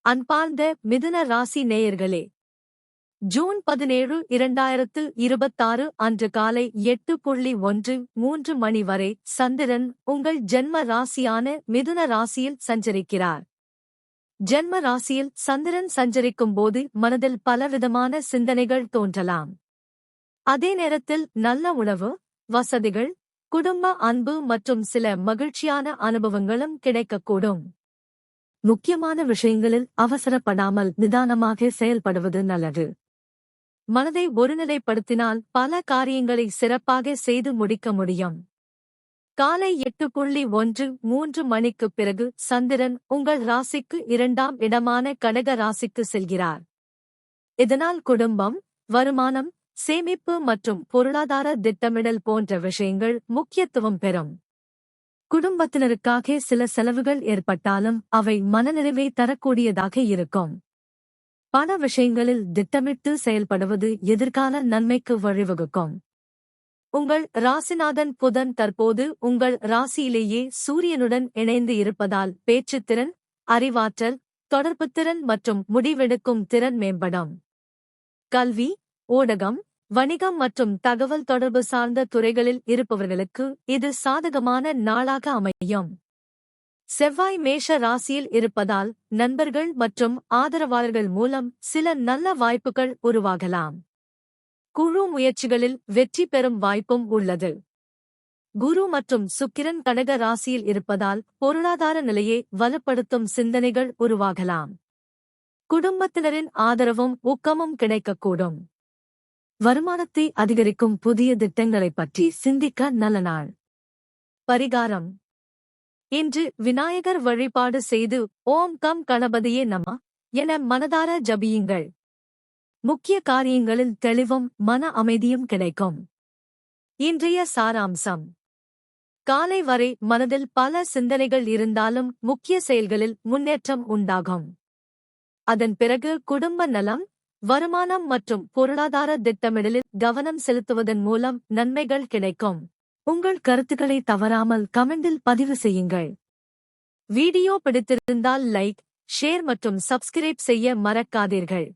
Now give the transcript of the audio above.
அன்பார்ந்த மிதுன ராசி நேயர்களே, ஜூன் 17, 2026 அன்று காலை 8:13 மணி வரை சந்திரன் உங்கள் ஜென்ம ராசியான மிதுன ராசியில் சஞ்சரிக்கிறார். ஜென்ம ராசியில் சந்திரன் சஞ்சரிக்கும் போது மனதில் பலவிதமான சிந்தனைகள் தோன்றலாம். அதே நேரத்தில் நல்ல உணவு, வசதிகள், குடும்ப அன்பு மற்றும் சில மகிழ்ச்சியான அனுபவங்களும் கிடைக்கக்கூடும். முக்கியமான விஷயங்களில் அவசரப்படாமல் நிதானமாக செயல்படுவது நல்லது. மனதை ஒருநிலைப்படுத்தினால் பல காரியங்களை சிறப்பாக செய்து முடிக்க முடியும். காலை 8:13 மணிக்குப் பிறகு சந்திரன் உங்கள் ராசிக்கு 2ஆம் இடமான கடக ராசிக்கு செல்கிறார். இதனால் குடும்பம், வருமானம், சேமிப்பு மற்றும் பொருளாதார திட்டமிடல் போன்ற விஷயங்கள் முக்கியத்துவம் பெறும். குடும்பத்தினருக்காக சில செலவுகள் ஏற்பட்டாலும் அவை மனநிறைவை தரக்கூடியதாக இருக்கும். பண விஷயங்களில் திட்டமிட்டு செயல்படுவது எதிர்கால நன்மைக்கு வழிவகுக்கும். உங்கள் ராசிநாதன் புதன் தற்போது உங்கள் ராசியிலேயே சூரியனுடன் இணைந்து இருப்பதால் பேச்சுத்திறன், அறிவாற்றல், தொடர்புத்திறன் மற்றும் முடிவெடுக்கும் திறன் மேம்படும். கல்வி, ஊடகம், வணிகம் மற்றும் தகவல் தொடர்பு சார்ந்த துறைகளில் இருப்பவர்களுக்கு இது சாதகமான நாளாக அமையும். செவ்வாய் மேஷ ராசியில் இருப்பதால் நண்பர்கள் மற்றும் ஆதரவாளர்கள் மூலம் சில நல்ல வாய்ப்புகள் உருவாகலாம். குழு முயற்சிகளில் வெற்றி பெறும் வாய்ப்பும் உள்ளது. குரு மற்றும் சுக்கிரன் கடக ராசியில் இருப்பதால் பொருளாதார நிலையை வலுப்படுத்தும் சிந்தனைகள் உருவாகலாம். குடும்பத்தினரின் ஆதரவும் ஊக்கமும் கிடைக்கக்கூடும். வருமானத்தை அதிகரிக்கும் புதிய திட்டங்களைப் பற்றி சிந்திக்க நல்ல நாள். பரிகாரம்: இன்று விநாயகர் வழிபாடு செய்து ஓம் கம் கணபதியே நம என மனதார ஜபியுங்கள். முக்கிய காரியங்களில் தெளிவும் மன அமைதியும் கிடைக்கும். இன்றைய சாராம்சம்: காலை வரை மனதில் பல சிந்தனைகள் இருந்தாலும் முக்கிய செயல்களில் முன்னேற்றம் உண்டாகும். அதன் பிறகு குடும்ப நலம், வருமானம் மற்றும் பொருளாதார திட்டமிடலில் கவனம் செலுத்துவதன் மூலம் நன்மைகள் கிடைக்கும். உங்கள் கருத்துக்களை தவறாமல் கமெண்டில் பதிவு செய்யுங்கள். வீடியோ பிடித்திருந்தால் லைக், ஷேர் மற்றும் சப்ஸ்கிரைப் செய்ய மறக்காதீர்கள்.